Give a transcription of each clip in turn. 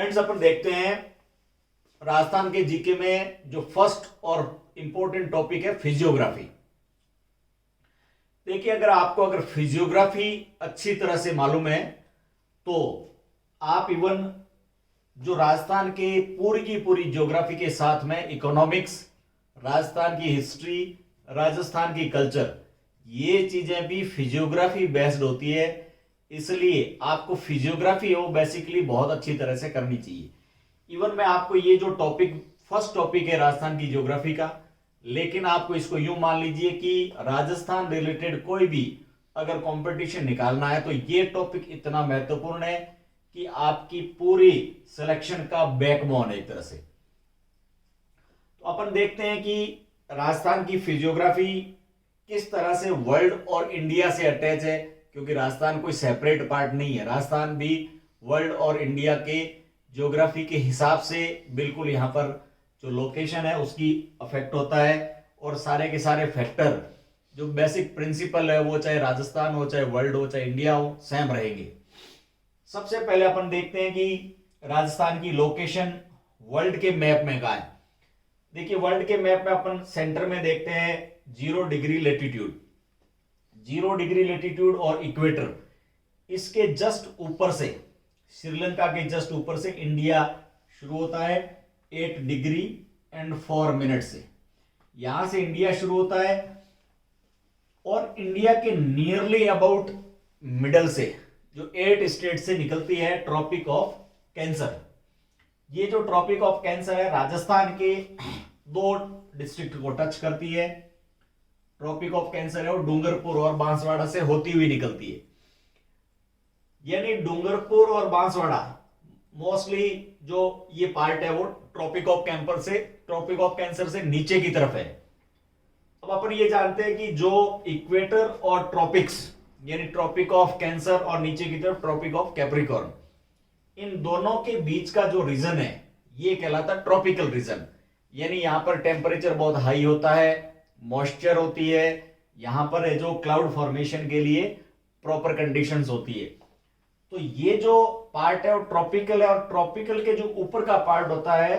Friends, अपन देखते हैं राजस्थान के जीके में जो फर्स्ट और इंपॉर्टेंट टॉपिक है फिजियोग्राफी। देखिए, अगर फिजियोग्राफी अच्छी तरह से मालूम है तो आप इवन जो राजस्थान के पूरी की पूरी ज्योग्राफी के साथ में इकोनॉमिक्स, राजस्थान की हिस्ट्री, राजस्थान की कल्चर, ये चीजें भी फिजियोग्राफी बेस्ड होती है। इसलिए आपको फिजियोग्राफी वो बेसिकली बहुत अच्छी तरह से करनी चाहिए। इवन मैं आपको ये जो टॉपिक फर्स्ट टॉपिक है राजस्थान की ज्योग्राफी का, लेकिन आपको इसको यूं मान लीजिए कि राजस्थान रिलेटेड कोई भी अगर कंपटीशन निकालना है तो ये टॉपिक इतना महत्वपूर्ण है कि आपकी पूरी सिलेक्शन का बैकबोन है एक तरह से। तो अपन देखते हैं कि राजस्थान की फिजियोग्राफी किस तरह से वर्ल्ड और इंडिया से अटैच है, क्योंकि राजस्थान कोई सेपरेट पार्ट नहीं है। राजस्थान भी वर्ल्ड और इंडिया के ज्योग्राफी के हिसाब से बिल्कुल यहाँ पर जो लोकेशन है उसकी अफेक्ट होता है, और सारे के सारे फैक्टर जो बेसिक प्रिंसिपल है वो चाहे राजस्थान हो, चाहे वर्ल्ड हो, चाहे इंडिया हो, सेम रहेंगे। सबसे पहले अपन देखते हैं कि राजस्थान की लोकेशन वर्ल्ड के मैप में कहाँ है। देखिए, वर्ल्ड के मैप में अपन सेंटर में देखते हैं 0 डिग्री लेटीट्यूड। 0 डिग्री लेटीट्यूड और इक्वेटर, इसके जस्ट ऊपर से, श्रीलंका के जस्ट ऊपर से इंडिया शुरू होता है 8 डिग्री एंड 4 मिनट से। यहां से इंडिया शुरू होता है और इंडिया के नियरली अबाउट मिडल से जो 8 स्टेट से निकलती है ट्रॉपिक ऑफ कैंसर। ये जो ट्रॉपिक ऑफ कैंसर है राजस्थान के 2 डिस्ट्रिक्ट को टच करती है। ट्रॉपिक ऑफ कैंसर है वो डूंगरपुर और बांसवाड़ा से होती हुई निकलती है। यानी डूंगरपुर और बांसवाड़ा मोस्टली जो ये पार्ट है वो ट्रॉपिक ऑफ कैंसर से नीचे की तरफ है। अब अपन ये जानते हैं कि जो इक्वेटर और ट्रॉपिक्स, यानी ट्रॉपिक ऑफ कैंसर और नीचे की तरफ ट्रॉपिक ऑफ कैप्रिकॉर्न, इन दोनों के बीच का जो रीजन है ये कहलाता है ट्रॉपिकल रीजन। यानी यहां पर टेम्परेचर बहुत हाई होता है, मॉइस्चर होती है, यहां पर है जो क्लाउड फॉर्मेशन के लिए प्रॉपर कंडीशंस होती है। तो ये जो पार्ट है वो ट्रॉपिकल है, और ट्रॉपिकल के जो ऊपर का पार्ट होता है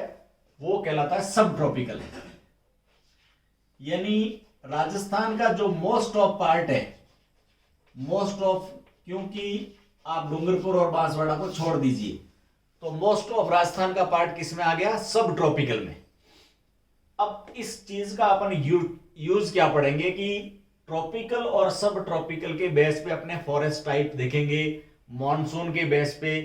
वो कहलाता है सब ट्रॉपिकल। यानी राजस्थान का जो मोस्ट ऑफ पार्ट है, क्योंकि आप डूंगरपुर और बांसवाड़ा को छोड़ दीजिए तो मोस्ट ऑफ राजस्थान का पार्ट किस में आ गया? सब ट्रॉपिकल में। अब इस चीज का अपन यूज क्या पढ़ेंगे कि ट्रॉपिकल और सब ट्रॉपिकल के बेस पे अपने फॉरेस्ट टाइप देखेंगे, मॉनसून के बेस पे।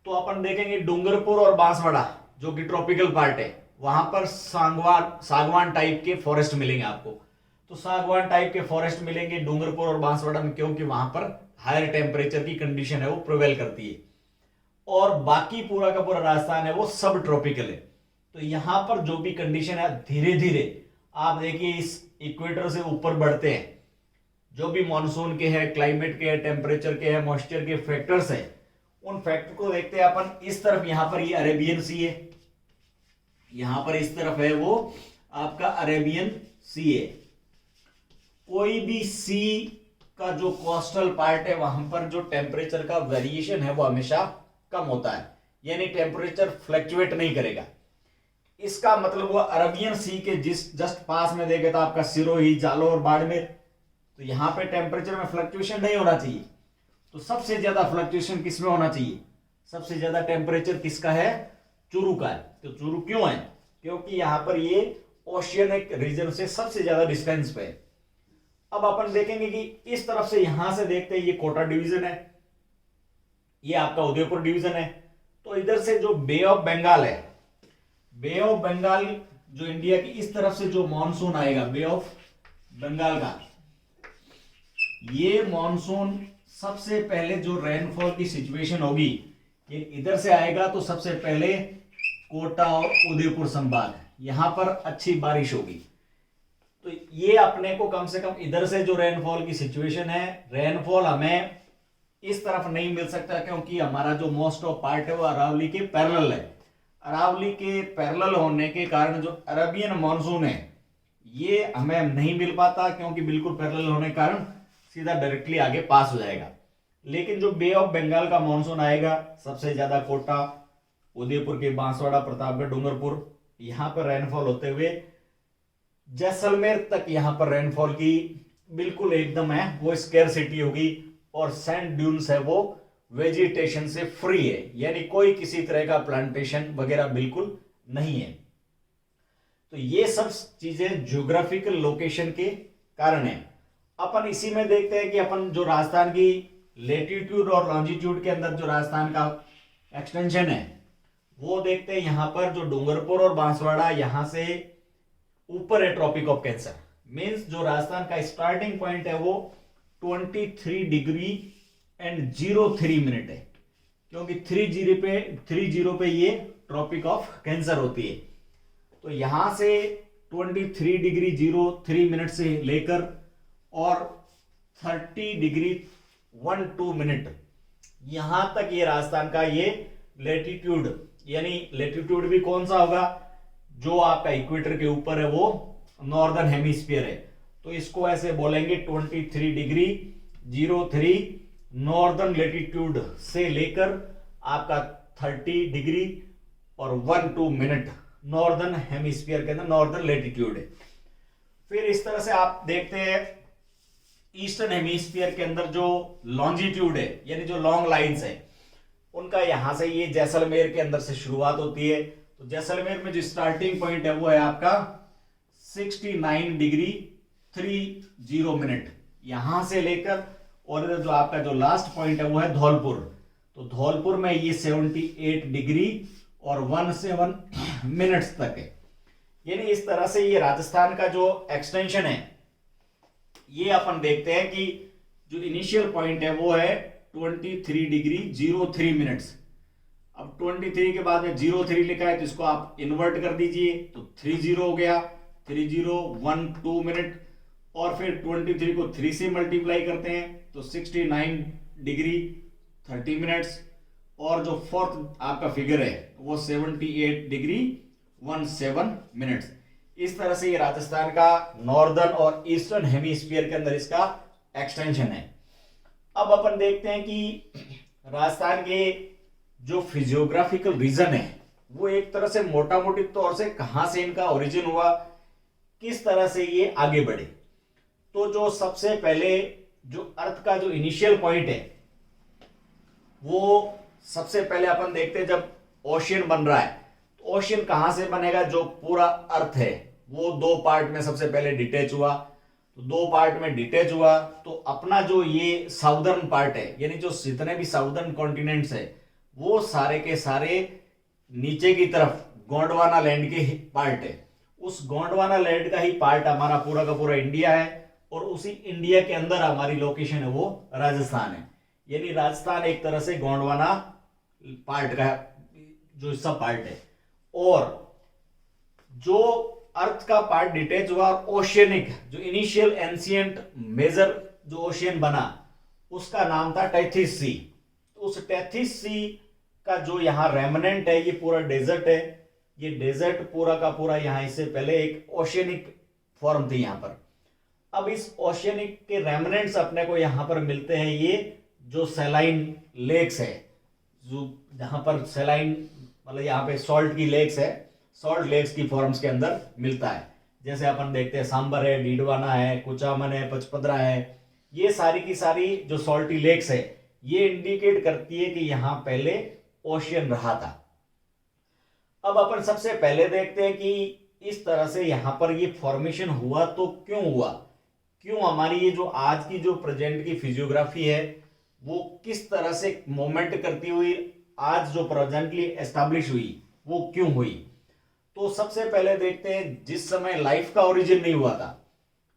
तो अपन देखेंगे डूंगरपुर और बांसवाड़ा जो कि ट्रॉपिकल पार्ट है, वहां पर सागवान टाइप के फॉरेस्ट मिलेंगे आपको। तो सागवान टाइप के फॉरेस्ट मिलेंगे डूंगरपुर और बांसवाड़ा में, क्योंकि वहां पर हायर टेम्परेचर की कंडीशन है वो प्रिवेल करती है। और बाकी पूरा का पूरा राजस्थान है वो सब ट्रॉपिकल है। तो यहां पर जो भी कंडीशन है धीरे धीरे आप देखिए इस इक्वेटर से ऊपर बढ़ते हैं, जो भी मॉनसून के हैं, क्लाइमेट के हैं, टेम्परेचर के हैं, मॉइस्चर के फैक्टर्स हैं, उन फैक्टर को देखते हैं अपन। इस तरफ यहां पर ये अरेबियन सी है, यहां पर इस तरफ है वो आपका अरेबियन सी है। कोई भी सी का जो कोस्टल पार्ट है वहां पर जो टेम्परेचर का वेरिएशन है वो हमेशा कम होता है, यानी टेम्परेचर फ्लक्चुएट नहीं करेगा। इसका मतलब वो अरबियन सी के जस्ट पास में देखे तो आपका सिरोही, जालोर, बाड़मेर, तो यहां पे टेम्परेचर में फ्लक्चुएशन नहीं होना चाहिए। तो सबसे ज्यादा फ्लक्चुएशन किसमें होना चाहिए? सबसे ज्यादा टेम्परेचर किसका है? चूरू का है। तो चूरू क्यों है? क्योंकि यहां पर ये ओशियनिक रीजन से सबसे ज्यादा डिस्टेंस पे है। अब अपन देखेंगे कि इस तरफ से यहां से देखते हैं ये कोटा डिवीजन है, ये आपका उदयपुर डिवीजन है। तो इधर से जो बे ऑफ बंगाल है, बे ऑफ बंगाल जो इंडिया की इस तरफ से जो मॉनसून आएगा बे ऑफ बंगाल का, ये मॉनसून सबसे पहले जो रेनफॉल की सिचुएशन होगी ये इधर से आएगा। तो सबसे पहले कोटा और उदयपुर संभाग यहां पर अच्छी बारिश होगी। तो ये अपने को कम से कम इधर से जो रेनफॉल की सिचुएशन है, रेनफॉल हमें इस तरफ नहीं मिल सकता, क्योंकि हमारा जो मोस्ट ऑफ पार्ट है वो अरावली के पैरेलल है। अरावली के पैरेलल होने के कारण जो अरबियन मॉनसून है ये हमें नहीं मिल पाता, क्योंकि बिल्कुल पैरेलल होने के कारण सीधा डायरेक्टली आगे पास हो जाएगा। लेकिन जो बे ऑफ बंगाल का मॉनसून आएगा सबसे ज्यादा कोटा, उदयपुर के बांसवाड़ा, प्रतापगढ़, डूंगरपुर, यहाँ पर रेनफॉल होते हुए जैसलमेर तक यहाँ पर रेनफॉल की बिल्कुल एकदम है वो स्केर्सिटी होगी, और सैंड ड्यून्स है वो वेजिटेशन से फ्री है, यानी कोई किसी तरह का प्लांटेशन वगैरह बिल्कुल नहीं है। तो ये सब चीजें ज्योग्राफिकल लोकेशन के कारण है। अपन इसी में देखते हैं कि अपन जो राजस्थान की लेटीट्यूड और लॉन्जिट्यूड के अंदर जो राजस्थान का एक्सटेंशन है वो देखते हैं। यहां पर जो डूंगरपुर और बांसवाड़ा यहां से ऊपर है ट्रॉपिक ऑफ कैंसर, मींस जो राजस्थान का स्टार्टिंग पॉइंट है वो 23 डिग्री एंड 03 मिनट है, क्योंकि 30 पे ये ट्रॉपिक ऑफ कैंसर होती है। तो यहां से 23 डिग्री 03 मिनट से लेकर और 30 डिग्री 12 मिनट यहां तक ये राजस्थान का ये लेटीट्यूड, यानी लेटीट्यूड भी कौन सा होगा, जो आपका इक्वेटर के ऊपर है वो नॉर्दर्न हेमिस्फीयर है। तो इसको ऐसे बोलेंगे 23 डिग्री 03 नॉर्दर्न लेटीट्यूड से लेकर आपका 30 डिग्री और 12 मिनट नॉर्दर्न हेमिस्फीयर के अंदर नॉर्दर्न लेटीट्यूड है। फिर इस तरह से आप देखते हैं ईस्टर्न हेमिस्फीयर के अंदर जो लॉन्जिट्यूड है, यानी जो लॉन्ग लाइंस है, उनका यहां से ये जैसलमेर के अंदर से शुरुआत होती है। तो जैसलमेर में जो स्टार्टिंग पॉइंट है वो है आपका 69 डिग्री 30 मिनट यहां से लेकर, और इधर जो आपका जो लास्ट पॉइंट है वो है धौलपुर। तो धौलपुर में ये 78 डिग्री और 17 मिनट्स तक है। यानी इस तरह से ये राजस्थान का जो एक्सटेंशन है ये अपन देखते हैं कि जो इनिशियल पॉइंट है वो है 23 डिग्री 03 मिनट्स। अब 23 के बाद में 03 लिखा है तो इसको आप इन्वर्ट कर दीजिए, तो 30 हो गया, 3012 मिनट, और फिर 23 को 3 से मल्टीप्लाई करते हैं तो 69 डिग्री 30 मिनट्स, और जो फोर्थ आपका फिगर है वो 78 डिग्री 17 मिनट्स। इस तरह से ये राजस्थान का नॉर्दर्न और ईस्टर्न हेमिस्फीयर के अंदर इसका एक्सटेंशन है। अब अपन देखते हैं कि राजस्थान के जो फिजियोग्राफिकल रीजन है वो एक तरह से मोटा मोटी तौर से कहां से इनका ओरिजिन हुआ, किस तरह से ये आगे बढ़े। तो जो सबसे पहले जो अर्थ का जो इनिशियल पॉइंट है वो सबसे पहले अपन देखते हैं जब ओशियन बन रहा है, तो ओशियन कहां से बनेगा, जो पूरा अर्थ है वो दो पार्ट में सबसे पहले डिटेच हुआ। तो दो पार्ट में डिटेच हुआ तो अपना जो ये साउदर्न पार्ट है, यानी जो जितने भी साउदर्न कॉन्टिनेंट्स है वो सारे के सारे नीचे की तरफ गोंडवाना लैंड के पार्ट है। उस गोंडवाना लैंड का ही पार्ट हमारा पूरा का पूरा इंडिया है, और उसी इंडिया के अंदर हमारी लोकेशन है वो राजस्थान है। यानी राजस्थान एक तरह से गोंडवाना पार्ट का जो सब पार्ट है, और जो अर्थ का पार्ट डिटेच हुआ और ओशियनिक जो इनिशियल एंशिएंट मेजर जो ओशियन बना उसका नाम था टेथिस सी। उस टेथिस सी का जो यहाँ रेमनेंट है ये पूरा डेजर्ट है। ये डेजर्ट पूरा का पूरा यहाँ इससे पहले एक ओशियनिक फॉर्म थी यहाँ पर। अब इस ओशियनिक के रेमनेंट्स अपने को यहाँ पर मिलते हैं, ये जो सैलाइन लेक्स है, जो जहां पर सैलाइन मतलब यहाँ पे सॉल्ट की लेक्स है, सॉल्ट लेक्स की फॉर्म्स के अंदर मिलता है। जैसे अपन देखते हैं सांबर है, डीडवाना है, कुचामन है, पचपदरा है, ये सारी की सारी जो सॉल्टी लेक्स है ये इंडिकेट करती है कि यहाँ पहले ओशियन रहा था। अब अपन सबसे पहले देखते हैं कि इस तरह से यहाँ पर ये फॉर्मेशन हुआ तो क्यों हुआ, क्यों हमारी ये जो आज की जो प्रेजेंट की फिजियोग्राफी है वो किस तरह से मूवमेंट करती हुई आज जो प्रेजेंटली एस्टैब्लिश हुई वो क्यों हुई। तो सबसे पहले देखते हैं जिस समय लाइफ का ओरिजिन नहीं हुआ था,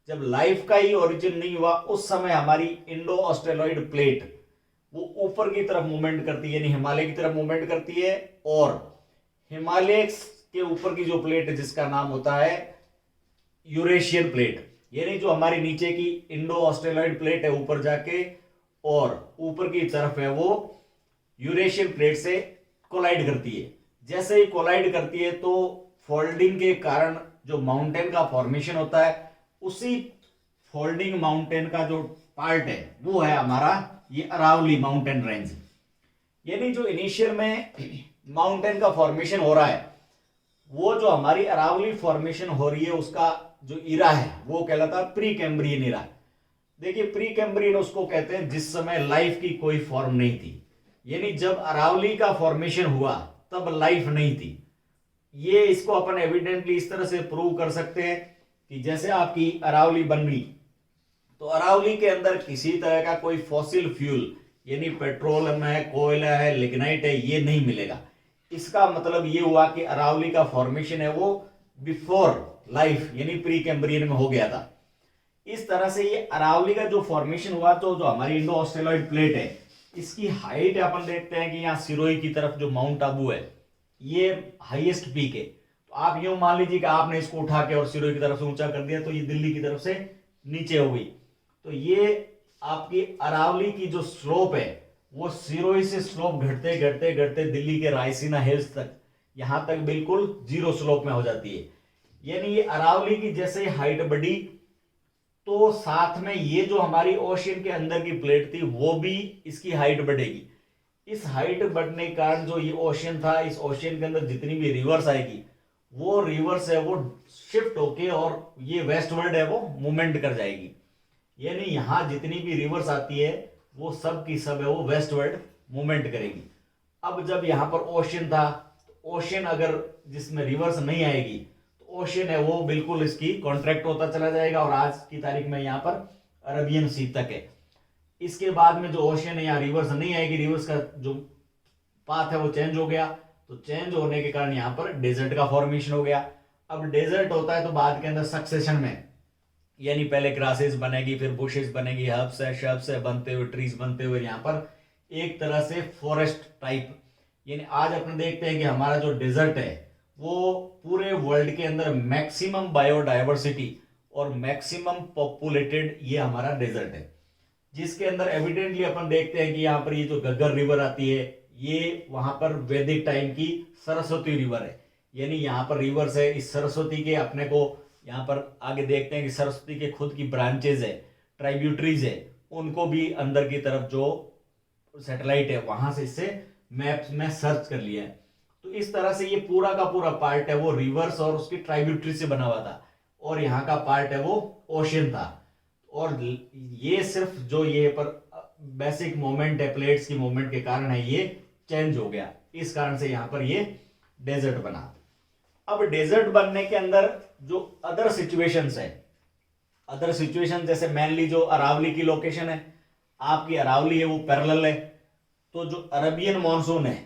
जब लाइफ का ही ओरिजिन नहीं हुआ उस समय हमारी इंडो ऑस्ट्रेलॉइड प्लेट वो ऊपर की तरफ मूवमेंट करती है, यानी हिमालय की तरफ मूवमेंट करती है, और हिमालय के ऊपर की जो प्लेट है जिसका नाम होता है यूरेशियन प्लेट, यानी जो हमारी नीचे की इंडो ऑस्ट्रेलॉइड प्लेट है ऊपर जाके और ऊपर की तरफ है वो यूरेशियन प्लेट से कोलाइड करती है। जैसे ही कोलाइड करती है तो फोल्डिंग के कारण जो माउंटेन का फॉर्मेशन होता है, उसी फोल्डिंग माउंटेन का जो पार्ट है वो है हमारा ये अरावली माउंटेन रेंज। यानी जो इनिशियल में माउंटेन का फॉर्मेशन हो रहा है, वो जो हमारी अरावली फॉर्मेशन हो रही है उसका जो इरा है वो कहलाता है प्री कैम्ब्रियन इरा। देखिए प्री कैम्ब्रियन उसको कहते हैं जिस समय लाइफ की कोई फॉर्म नहीं थी, यानी जब अरावली का फॉर्मेशन हुआ तब लाइफ नहीं थी। ये इसको अपन एविडेंटली इस तरह से प्रूव कर सकते हैं कि जैसे आपकी अरावली बन गई तो अरावली के अंदर किसी तरह का कोई फॉसिल फ्यूल यानी पेट्रोलियम है, कोयला है, लिग्नाइट है, ये नहीं मिलेगा। इसका मतलब ये हुआ कि अरावली का फॉर्मेशन है वो बिफोर लाइफ यानी प्री कैम्ब्रियन में हो गया था। इस तरह से ये अरावली का जो फॉर्मेशन हुआ तो जो हमारी इंडो ऑस्ट्रेलॉइड प्लेट है इसकी हाइट अपन देखते हैं कि यहाँ सिरोही की तरफ जो माउंट आबू है ये हाईएस्ट पीक है। तो आप यूं मान लीजिए कि आपने इसको उठा के और सिरोही की तरफ से ऊंचा कर दिया तो ये दिल्ली की तरफ से नीचे हो गई। तो ये आपकी अरावली की जो स्लोप है वो सिरोही से स्लोप घटते घटते घटते दिल्ली के रायसीना हिल्स तक यहां तक बिल्कुल जीरो स्लोप में हो जाती है। यानी ये अरावली की जैसे हाइट बढ़ी तो साथ में ये जो हमारी ओशियन के अंदर की प्लेट थी वो भी इसकी हाइट बढ़ेगी। इस हाइट बढ़ने के कारण जो ये ओशियन था, इस ओशियन के अंदर जितनी भी रिवर्स आएगी वो रिवर्स है वो शिफ्ट होके और ये वेस्टवर्ड है वो मूवमेंट कर जाएगी। यानी यहां जितनी भी रिवर्स आती है वो सब की सब है वो वेस्टवर्ड मूवमेंट करेगी। अब जब यहां पर ओशियन था, ओशियन अगर जिसमें रिवर्स नहीं आएगी तो ओशियन है वो बिल्कुल इसकी कॉन्ट्रैक्ट होता चला जाएगा और आज की तारीख में यहाँ पर अरबियन सी तक है। इसके बाद में जो ओशियन है यहाँ रिवर्स नहीं आएगी, रिवर्स का जो पाथ है वो चेंज हो गया। तो चेंज होने के कारण यहाँ पर डेजर्ट का फॉर्मेशन हो गया। अब डेजर्ट होता है तो बाद के अंदर सक्सेशन में यानी पहले ग्रासेस बनेगी, फिर बुशेस बनेगी, हर्ब्स है, शर्ब्स है बनते हुए, ट्रीज बनते हुए यहाँ पर एक तरह से फॉरेस्ट टाइप। यानी आज अपन देखते हैं कि हमारा जो डेजर्ट है वो पूरे वर्ल्ड के अंदर मैक्सिमम बायोडाइवर्सिटी और मैक्सिमम पॉपुलेटेड ये हमारा डेजर्ट है, जिसके अंदर एविडेंटली अपन देखते हैं कि यहाँ पर ये जो गग्गर रिवर आती है ये वहां पर वैदिक टाइम की सरस्वती रिवर है। यानी यहाँ पर रिवर्स है, इस सरस्वती के अपने को यहाँ पर आगे देखते हैं कि सरस्वती के खुद की ब्रांचेज है, ट्राइब्यूटरीज है, उनको भी अंदर की तरफ जो सैटेलाइट है वहां से इससे मैप्स में सर्च कर लिया है। तो इस तरह से ये पूरा का पूरा पार्ट है वो रिवर्स और उसकी ट्राइब्यूटरी से बना हुआ था और यहाँ का पार्ट है वो ओशियन था। और ये सिर्फ जो ये पर बेसिक मोमेंट है प्लेट्स की मोमेंट के कारण है ये चेंज हो गया, इस कारण से यहाँ पर ये डेजर्ट बना। अब डेजर्ट बनने के अंदर जो अदर सिचुएशंस है, अदर सिचुएशन जैसे मेनली जो अरावली की लोकेशन है, आपकी अरावली है वो पैरेलल है तो जो अरबियन मॉनसून है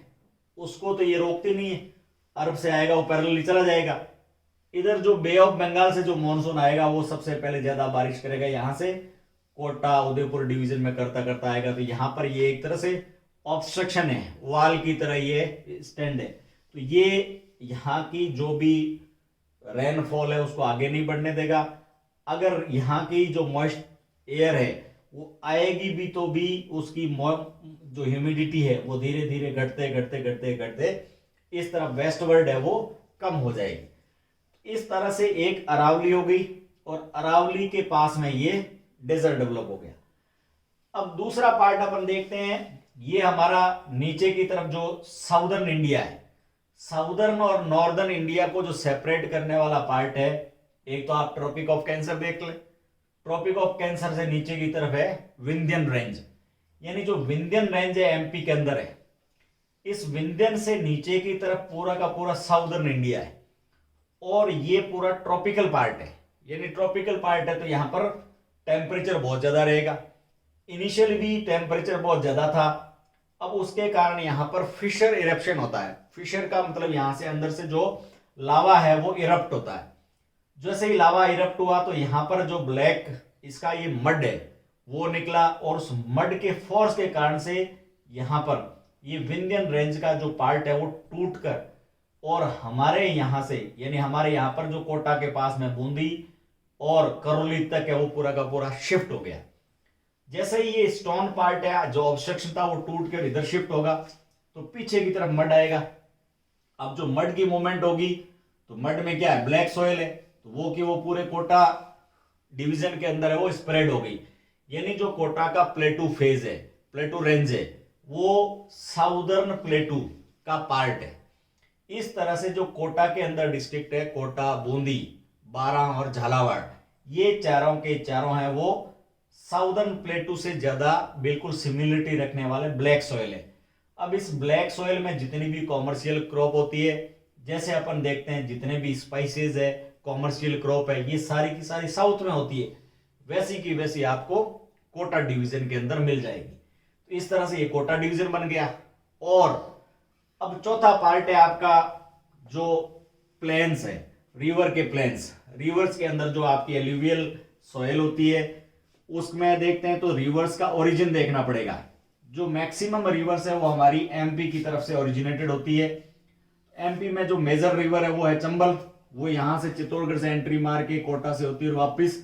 उसको तो ये रोकती नहीं है, अरब से आएगा वो पैरेलली चला जाएगा। इधर जो बे ऑफ बंगाल से जो मॉनसून आएगा वो सबसे पहले ज्यादा बारिश करेगा, यहां से कोटा उदयपुर डिवीजन में करता करता आएगा। तो यहां पर ये एक तरह से ऑब्स्ट्रक्शन है, वॉल की तरह ये स्टैंड है। तो ये यहाँ की जो भी रेनफॉल है उसको आगे नहीं बढ़ने देगा। अगर यहाँ की जो मॉइस्ट एयर है वो आएगी भी तो भी उसकी जो ह्यूमिडिटी है वो धीरे धीरे घटते घटते घटते घटते इस तरफ वेस्टवर्ड है वो कम हो जाएगी। इस तरह से एक अरावली हो गई और अरावली के पास में ये डेजर्ट डेवलप हो गया। अब दूसरा पार्ट अपन देखते हैं, ये हमारा नीचे की तरफ जो साउदर्न इंडिया है, साउदर्न और नॉर्दर्न इंडिया को जो सेपरेट करने वाला पार्ट है, एक तो आप ट्रॉपिक ऑफ कैंसर देख ले, ट्रॉपिक ऑफ कैंसर से नीचे की तरफ है विंध्यन रेंज। यानी जो विंध्यन रेंज है एमपी के अंदर है, इस विंध्यन से नीचे की तरफ पूरा का पूरा साउदर्न इंडिया है और ये पूरा ट्रॉपिकल पार्ट है। यानी ट्रॉपिकल पार्ट है तो यहां पर टेम्परेचर बहुत ज्यादा रहेगा। इनिशियली भी टेम्परेचर बहुत ज्यादा था, अब उसके कारण यहां पर फिशर इरप्शन होता है। फिशर का मतलब यहां से अंदर से जो लावा है वो इरप्ट होता है। जैसे ही लावा इरप्ट हुआ तो यहां पर जो ब्लैक इसका ये मड है वो निकला और उस मड के फोर्स के कारण से यहां पर ये विंध्यन रेंज का जो पार्ट है वो टूट कर और हमारे यहां से यानी हमारे यहां पर जो कोटा के पास में बूंदी और करौली तक है वो पूरा का पूरा शिफ्ट हो गया। जैसे ही ये स्टोन पार्ट है जो ऑब्स्ट्रक्शन था वो टूट कर इधर शिफ्ट होगा तो पीछे की तरफ मड आएगा। अब जो मड की मूवमेंट होगी तो मड में क्या है, ब्लैक सोयल है, तो वो कि वो पूरे कोटा डिवीजन के अंदर है वो स्प्रेड हो गई। यानी जो कोटा का प्लेटू फेज है, प्लेटू रेंज है, वो साउदर्न प्लेटू का पार्ट है। इस तरह से जो कोटा के अंदर डिस्ट्रिक्ट है, कोटा, बूंदी, बारां और झालावाड़, ये चारों के चारों हैं वो साउदर्न प्लेटू से ज्यादा बिल्कुल सिमिलरिटी रखने वाले ब्लैक सॉइल है। अब इस ब्लैक सॉइल में जितनी भी कॉमर्शियल क्रॉप होती है, जैसे अपन देखते हैं जितने भी स्पाइसेस है, कॉमर्शियल क्रॉप है, ये सारी की सारी साउथ में होती है, वैसी की वैसी आपको कोटा डिवीजन के अंदर मिल जाएगी। तो इस तरह से ये कोटा डिवीजन बन गया। और अब चौथा पार्ट है आपका जो प्लेन्स है, रिवर के प्लेन्स। रिवर्स के अंदर जो आपकी एल्यूवियल सॉइल होती है, उसमें देखते हैं तो रिवर्स का ओरिजिन देखना पड़ेगा। जो मैक्सिमम रिवर्स है वो हमारी एमपी की तरफ से ओरिजिनेटेड होती है। एमपी में जो मेजर रिवर है वो है चंबल, वो यहां से चित्तौड़गढ़ से एंट्री मार के कोटा से होती है और वापस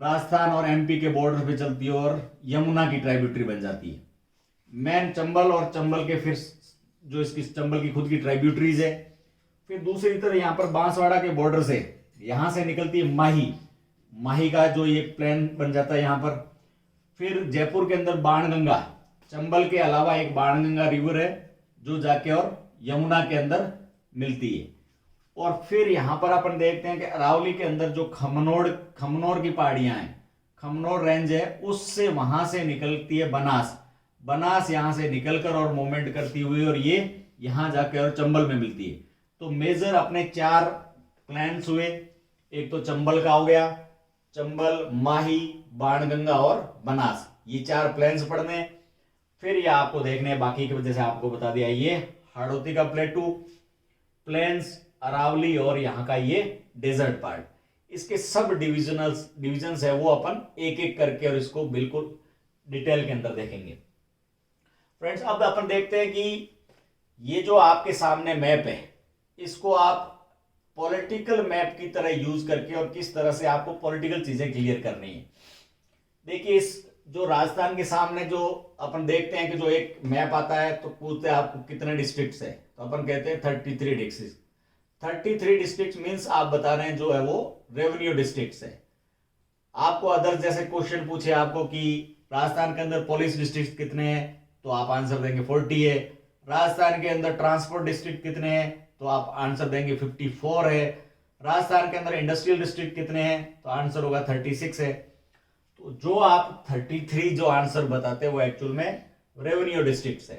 राजस्थान और एमपी के बॉर्डर पे चलती है और यमुना की ट्राइब्यूटरी बन जाती है। मेन चंबल और चंबल के फिर जो इसकी चंबल की खुद की ट्राइब्यूटरीज है। फिर दूसरी तरफ यहाँ पर बांसवाड़ा के बॉर्डर से यहां से निकलती है माही, माही का जो ये प्लेन बन जाता है यहाँ पर। फिर जयपुर के अंदर बाणगंगा, चंबल के अलावा एक बाणगंगा रिवर है जो जाके और यमुना के अंदर मिलती है। और फिर यहां पर अपन देखते हैं कि अरावली के अंदर जो खमनोर की पहाड़ियां हैं, खमनोर रेंज है, उससे वहां से निकलती है बनास। बनास यहां से निकलकर और मूवमेंट करती हुई और ये यहां जाके और चंबल में मिलती है। तो मेजर अपने 4 प्लेन्स हुए, एक तो चंबल का हो गया, चंबल, माही, बाणगंगा और बनास, ये 4 प्लेन्स पढ़ने हैं। फिर ये आपको देखने बाकी की वजह से आपको बता दिया, ये हाड़ौती का प्लेटू, प्लेन्स, अरावली और यहाँ का ये डेजर्ट पार्ट, इसके सब डिविजन्स है वो अपन एक एक करके और इसको बिल्कुल डिटेल के अंदर देखेंगे। फ्रेंड्स, अब अपन देखते हैं कि ये जो आपके सामने मैप है, इसको आप पॉलिटिकल मैप की तरह यूज करके और किस तरह से आपको पॉलिटिकल चीजें क्लियर करनी है। देखिए, इस जो राजस्थान के सामने जो अपन देखते हैं कि जो एक मैप आता है तो पूछते हैं आपको कितने डिस्ट्रिक्ट्स है, तो अपन कहते हैं 33 डिस्ट्रिक्ट। 33 डिस्ट्रिक्ट मीन्स आप बता रहे हैं जो है वो रेवेन्यू डिस्ट्रिक्ट्स है। आपको अदर जैसे क्वेश्चन पूछे आपको कि राजस्थान के अंदर पुलिस डिस्ट्रिक्ट कितने हैं, तो आप आंसर देंगे 40 है। राजस्थान के अंदर ट्रांसपोर्ट डिस्ट्रिक्ट कितने हैं, तो आप आंसर देंगे 54 है। राजस्थान के अंदर इंडस्ट्रियल डिस्ट्रिक्ट कितने हैं, तो आंसर होगा 36 है। तो जो आप 33 जो आंसर बताते हैं वो एक्चुअल में रेवेन्यू डिस्ट्रिक्ट्स है।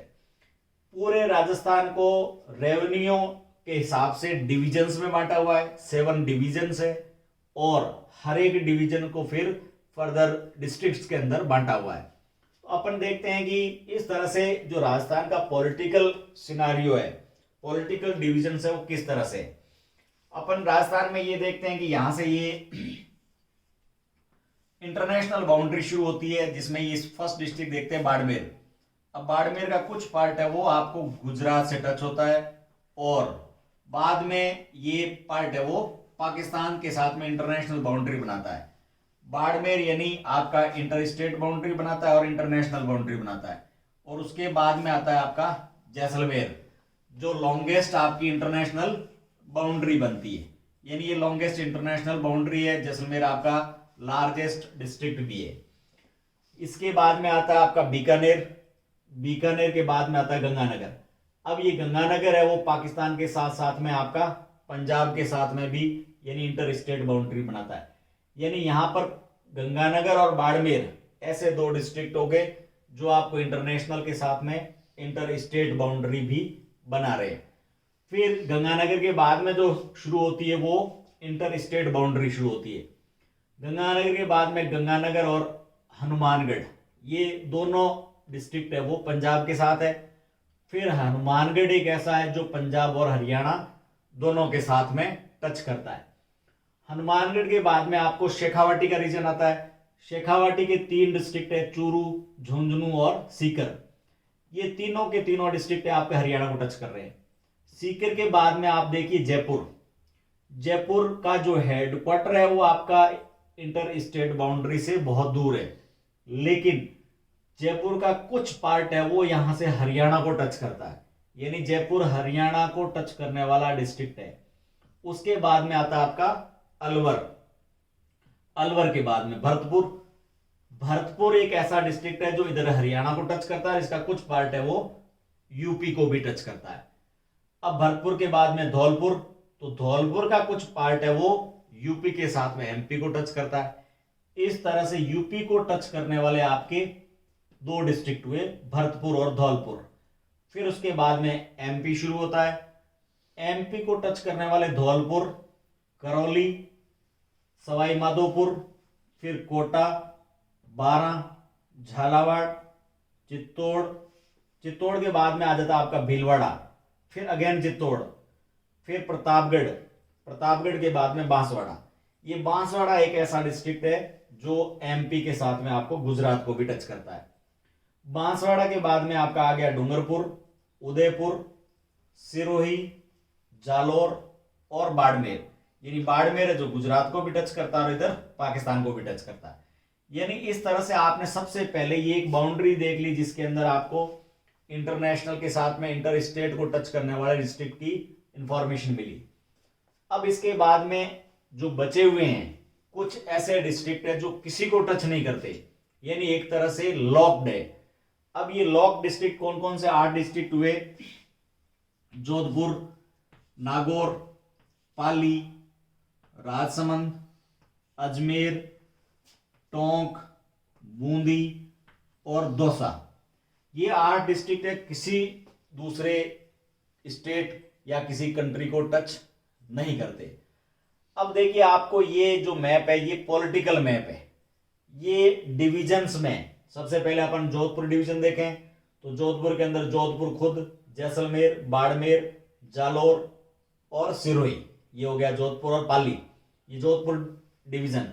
पूरे राजस्थान को रेवेन्यू के हिसाब से डिविजन्स में बांटा हुआ है, 7 डिविजन्स है, और हर एक डिवीजन को फिर फर्दर डिस्ट्रिक्ट्स के अंदर बांटा हुआ है। तो अपन देखते हैं कि इस तरह से जो राजस्थान का पॉलिटिकल सिनारियो है, पॉलिटिकल डिविजन्स है, वो किस तरह से। अपन राजस्थान में ये देखते हैं कि यहां से ये इंटरनेशनल बाउंड्री शुरू होती है, जिसमें ये फर्स्ट डिस्ट्रिक्ट देखते हैं बाड़मेर। अब बाड़मेर का कुछ पार्ट है वो आपको गुजरात से टच होता है, और बाद में ये पार्ट है वो पाकिस्तान के साथ में इंटरनेशनल बाउंड्री बनाता है। बाड़मेर यानी आपका इंटर स्टेट बाउंड्री बनाता है और इंटरनेशनल बाउंड्री बनाता है। और उसके बाद में आता है आपका जैसलमेर, जो लॉन्गेस्ट आपकी इंटरनेशनल बाउंड्री बनती है, यानी ये लॉन्गेस्ट इंटरनेशनल बाउंड्री है। जैसलमेर आपका लार्जेस्ट डिस्ट्रिक्ट भी है। इसके बाद में आता है आपका बीकानेर, बीकानेर के बाद में आता है गंगानगर। अब ये गंगानगर है वो पाकिस्तान के साथ साथ में आपका पंजाब के साथ में भी यानी इंटर स्टेट बाउंड्री बनाता है। यानी यहां पर गंगानगर और बाड़मेर ऐसे 2 डिस्ट्रिक्ट हो गए जो आपको इंटरनेशनल के साथ में इंटर स्टेट बाउंड्री भी बना रहे हैं। फिर गंगानगर के बाद में जो शुरू होती है वो इंटर स्टेट बाउंड्री शुरू होती है। गंगानगर के बाद में गंगानगर और हनुमानगढ़, ये दोनों डिस्ट्रिक्ट है वो पंजाब के साथ है। फिर हनुमानगढ़ एक ऐसा है जो पंजाब और हरियाणा दोनों के साथ में टच करता है। हनुमानगढ़ के बाद में आपको शेखावाटी का रीजन आता है। शेखावाटी के 3 डिस्ट्रिक्ट है, चूरू, झुंझुनू और सीकर। ये तीनों के तीनों डिस्ट्रिक्ट है आपके हरियाणा को टच कर रहे हैं। सीकर के बाद में आप देखिए जयपुर, जयपुर का जो हेडक्वार्टर है वो आपका इंटर स्टेट बाउंड्री से बहुत दूर है, लेकिन जयपुर का कुछ पार्ट है वो यहां से हरियाणा को टच करता है, यानी जयपुर हरियाणा को टच करने वाला डिस्ट्रिक्ट है। उसके बाद में आता है आपका अलवर, अलवर के बाद में भरतपुर। भरतपुर एक ऐसा डिस्ट्रिक्ट है जो इधर हरियाणा को टच करता है, इसका कुछ पार्ट है वो यूपी को भी टच करता है। अब भरतपुर के बाद में धौलपुर, तो धौलपुर का कुछ पार्ट है वो यूपी के साथ में एमपी को टच करता है। इस तरह से यूपी को टच करने वाले आपके दो डिस्ट्रिक्ट हुए, भरतपुर और धौलपुर। फिर उसके बाद में एमपी शुरू होता है। एमपी को टच करने वाले धौलपुर, करौली, सवाई माधोपुर, फिर कोटा, बारां, झालावाड़, चित्तौड़। चित्तौड़ के बाद में आ जाता है आपका भीलवाड़ा, फिर अगेन चित्तौड़, फिर प्रतापगढ़। प्रतापगढ़ के बाद में बांसवाड़ा। ये बांसवाड़ा एक ऐसा डिस्ट्रिक्ट है जो एमपी के साथ में आपको गुजरात को भी टच करता है। बांसवाड़ा के बाद में आपका आ गया डूंगरपुर, उदयपुर, सिरोही, जालोर और बाड़मेर। यानी बाड़मेर है जो गुजरात को भी टच करता है और इधर पाकिस्तान को भी टच करता है। यानी इस तरह से आपने सबसे पहले ये एक बाउंड्री देख ली जिसके अंदर आपको इंटरनेशनल के साथ में इंटर स्टेट को टच करने वाले डिस्ट्रिक्ट की इंफॉर्मेशन मिली। अब इसके बाद में जो बचे हुए हैं कुछ ऐसे डिस्ट्रिक्ट है जो किसी को टच नहीं करते, यानी एक तरह से लॉक्ड है। अब ये लॉक डिस्ट्रिक्ट कौन कौन से 8 डिस्ट्रिक्ट हुए? जोधपुर, नागौर, पाली, राजसमंद, अजमेर, टोंक, बूंदी और दौसा। ये 8 डिस्ट्रिक्ट है, किसी दूसरे स्टेट या किसी कंट्री को टच नहीं करते। अब देखिए आपको ये जो मैप है ये पॉलिटिकल मैप है। ये डिविजन्स में सबसे पहले अपन जोधपुर डिवीजन देखें तो जोधपुर के अंदर जोधपुर खुद, जैसलमेर, बाड़मेर, जालोर और सिरोही, ये हो गया जोधपुर और पाली, ये जोधपुर डिवीजन।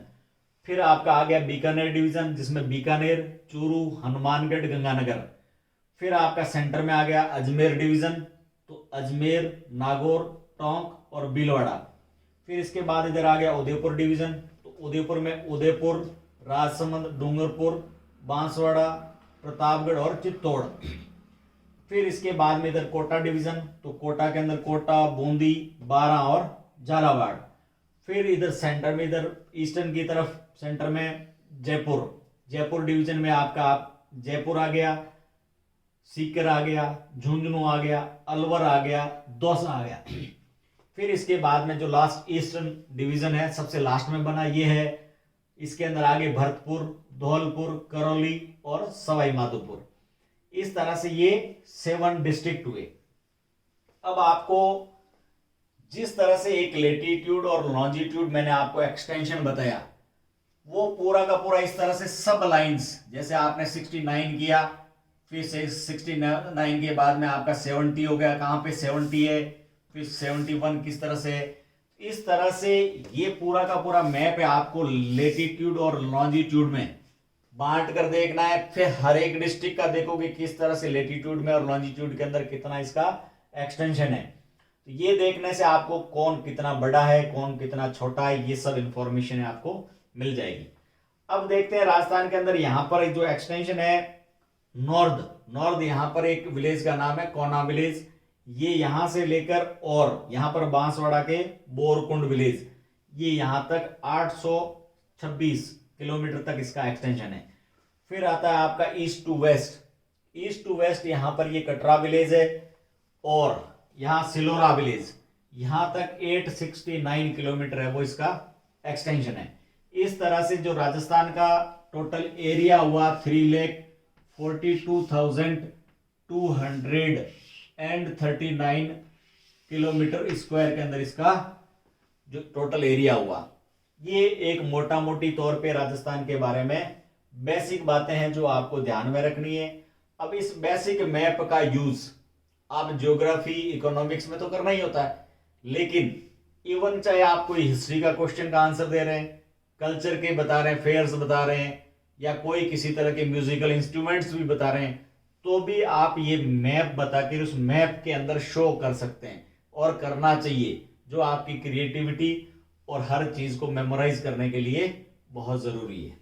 फिर आपका आ गया बीकानेर डिवीजन जिसमें बीकानेर, चूरू, हनुमानगढ़, गंगानगर। फिर आपका सेंटर में आ गया अजमेर डिवीजन, तो अजमेर, नागौर, टोंक और भीलवाड़ा। फिर इसके बाद इधर आ गया उदयपुर डिवीजन, तो उदयपुर में उदयपुर, राजसमंद, डूंगरपुर, बांसवाड़ा, प्रतापगढ़ और चित्तौड़। फिर इसके बाद में इधर कोटा डिवीजन, तो कोटा के अंदर कोटा, बूंदी, बारां और झालावाड़। फिर इधर सेंटर में, इधर ईस्टर्न की तरफ सेंटर में जयपुर। जयपुर डिवीजन में आपका जयपुर आ गया, सीकर आ गया, झुंझुनू आ गया, अलवर आ गया, दौसा आ गया। फिर इसके बाद में जो लास्ट ईस्टर्न डिवीजन है सबसे लास्ट में बना ये है, इसके अंदर आगे भरतपुर, धौलपुर, करौली और सवाई माधोपुर। इस तरह से ये 7 डिस्ट्रिक्ट हुए। अब आपको जिस तरह से एक लेटीट्यूड और लॉन्जिट्यूड मैंने आपको एक्सटेंशन बताया वो पूरा का पूरा इस तरह से सब लाइंस, जैसे आपने 69 किया, फिर से 69 के बाद में आपका 70 हो गया, कहां पे 70 है, फिर 71 किस तरह से, इस तरह से ये पूरा का पूरा मैप है आपको लेटीट्यूड और लॉन्जिट्यूड में बांट कर देखना है। फिर हर एक डिस्ट्रिक्ट का देखोगे किस तरह से लेटीट्यूड में और लॉन्जिट्यूड के अंदर कितना इसका एक्सटेंशन है। तो ये देखने से आपको कौन कितना बड़ा है, कौन कितना छोटा है, ये सब इंफॉर्मेशन आपको मिल जाएगी। अब देखते हैं राजस्थान के अंदर यहाँ पर जो एक्सटेंशन है नॉर्थ, यहाँ पर एक विलेज का नाम है कोना विलेज। ये यहां से लेकर और यहां पर बांसवाड़ा के बोरकुंड विलेज, ये यहां तक 826 किलोमीटर तक इसका एक्सटेंशन है। फिर आता है आपका ईस्ट टू वेस्ट, यहां पर ये कटरा विलेज है और यहां सिलोरा विलेज, यहां तक 869 किलोमीटर है वो इसका एक्सटेंशन है। इस तरह से जो राजस्थान का टोटल एरिया हुआ 3,42,239 किलोमीटर स्क्वायर के अंदर इसका जो टोटल एरिया हुआ। ये एक मोटा मोटी तौर पे राजस्थान के बारे में बेसिक बातें हैं जो आपको ध्यान में रखनी है। अब इस बेसिक मैप का यूज आप ज्योग्राफी इकोनॉमिक्स में तो करना ही होता है, लेकिन इवन चाहे आप कोई हिस्ट्री का क्वेश्चन का आंसर दे रहे हैं, कल्चर के बता रहे हैं, फेयर्स बता रहे हैं, या कोई किसी तरह के म्यूजिकल इंस्ट्रूमेंट्स भी बता रहे हैं, तो भी आप ये मैप बता के उस मैप के अंदर शो कर सकते हैं और करना चाहिए, जो आपकी क्रिएटिविटी और हर चीज को मेमोराइज करने के लिए बहुत जरूरी है।